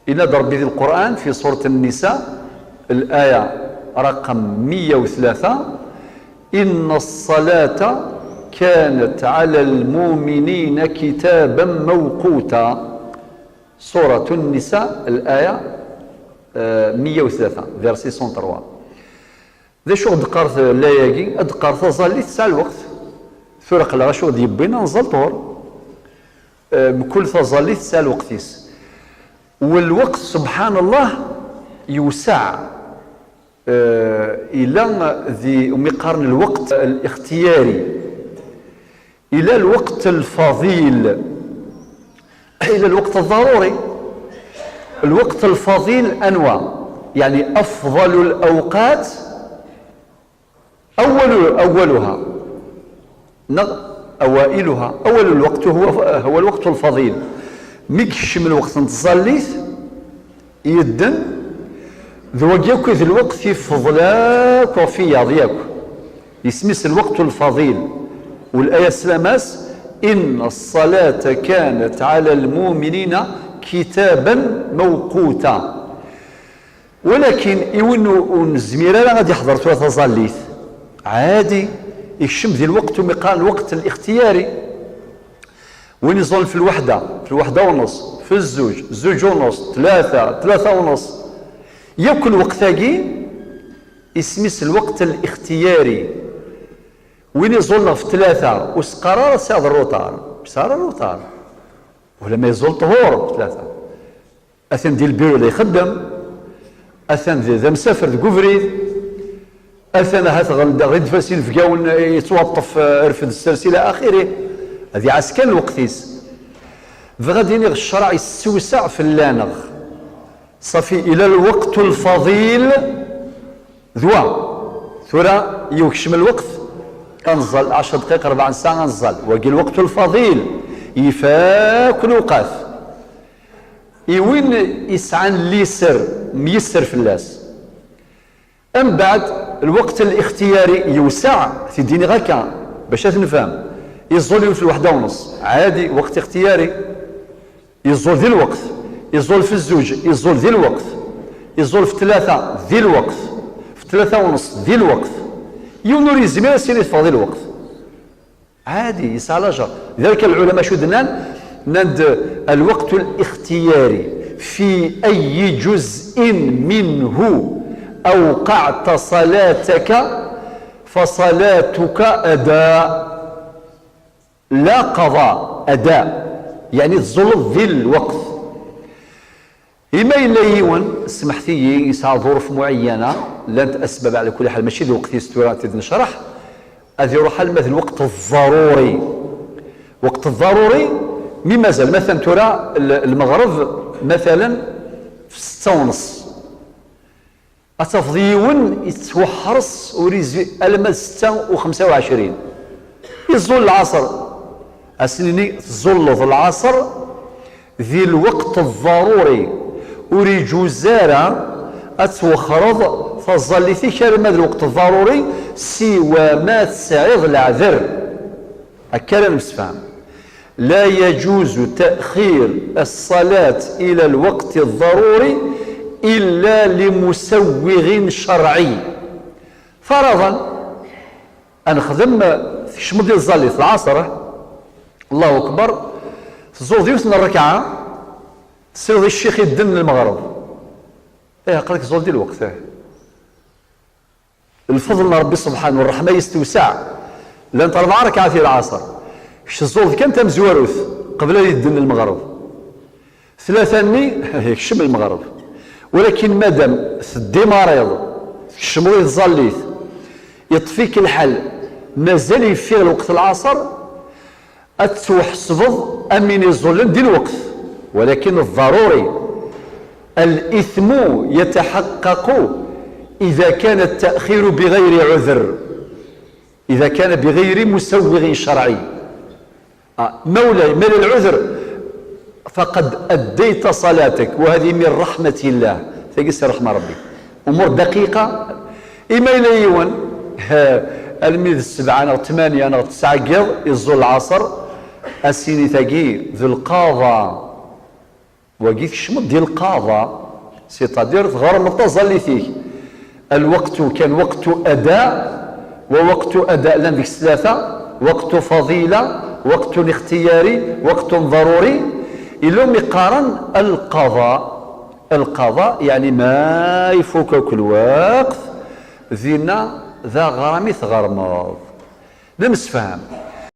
إلى ضرب ذي القرآن في سورة النساء الآية رقم 103: إن الصلاة كانت على المؤمنين كتابا موقوتا. سورة النساء الآية 103 فيرسي 103. ذا شو دقارت لاياكي دقارت ظلي تسع الوقت فرق لها شو ديبينا نزل طور بكل ظلي تسع الوقتيس، والوقت سبحان الله يوسع إلى ذي مقارن الوقت الاختياري إلى الوقت الفضيل إلى الوقت الضروري. الوقت الفضيل أنواع، يعني أفضل الأوقات أولها أوائلها. أول الوقت هو الوقت الفضيل، ميكش من الوقت نتصليت يدن ذوقيك ذي الوقت يفضلاك وفي ضياك يسميس الوقت الفضيل. والآية سلاماس: إن الصلاة كانت على المؤمنين كتابا موقوتا. ولكن إون الزميرة غادي يحضر ثلاثة ظليت عادي يكشم ذي الوقت ومقال الوقت الاختياري. وين يظل في الوحدة ونص، في الزوج ونص، ثلاثة ونص، ياكل وقتاكي يسميس الوقت الاختياري. وين يظلنا في 3 وسقرار ساعد الروطار ولا ما يظل طهور في 3 اثن ديال البيرو اللي يخدم، اثن ذا مسافر كوفريد، اثن هات غير فاسين فكاون يتوظف رفد السلسله الى اخره. هذه عسكان الوقتيس فغادي الشرع يستوسع في اللانغ صافي الى الوقت الفضيل ذوا ثورة يوكشم الوقت كنزل 10 دقائق 4 ساعة نزل وقي الوقت الفضيل يفاك الوقاف وين يسعن ليسر ميسر في اللاس. أم بعد الوقت الاختياري يوسع في ديني غاكا باش نفهم. يزول في 1 ونص عادي وقت اختياري، يزول ذي الوقت، يزول في الزوج يزول ذي الوقت، يزول في 3 ذي الوقت، في 3 ونص ذي الوقت، يونور يزمير سيري فاضي الوقت عادي يسعى لاجر. لذلك العلماء شو دنان نند الوقت الاختياري في أي جزء منه أوقعت صلاتك فصلاتك أداء لا قضاء، أداء يعني تظل ذي الوقت. إما إلا يون سمحتي يسعى ظروف معينة لن أسبب على كل حال ماشي ذي وقت يستورات نشرح هذه يروح مثل الوقت الضروري. وقت الضروري مي مازال مثلا ترى المغرب مثلا في 6 ونص أتفضيون يتوحرص وريزي ألمد 6 و25 يزول العصر أسنيني تزول العصر ذي الوقت الضروري وريجو زارة أتوخرض فظل في كلمة الوقت الضروري سوى ما تسعيض العذر. الكلام مسفهم. لا يجوز تأخير الصلاة إلى الوقت الضروري إلا لمسوغ شرعي. فرضا أنخدم في شمو ديال الظلي في العصر الله أكبر تزور ديوثنا الركعة سير الشيخ يدن المغرب قال لك زول ديال الوقت الفضل من ربي سبحانه والرحمة يستوسع لأن 4 ركعات في العصر الزول كان تم زواروث قبل أن يدن المغرب 3 يكشم المغرب. ولكن مادام ثدي مريض الشمريض ظليت يطفيك الحل مازال يفيغ الوقت العصر أتوحسفض أمين الظلم دي الوقت. ولكن الضروري الإثم يتحقق إذا كان التأخير بغير عذر، إذا كان بغير مسوغ شرعي. مولاي من العذر فقد أديت صلاتك وهذه من رحمة الله تقيس رحمة ربي. أمور دقيقة إما إلى يوان الميد 7 أو 8 أو 9 قيض يزول العصر السيني تاقي ذو القاضى وقيت شمط ديال القضاء، سيتادير تغرمط ظلي فيه الوقت كان وقت أداء ووقت أداء لان ديك الثلاثة، وقت فضيلة، وقت اختياري، وقت ضروري. إلا مقارن القضاء يعني ما يفوكك الوقت ذينا ذا غرامي ثغرمض. نمس فهم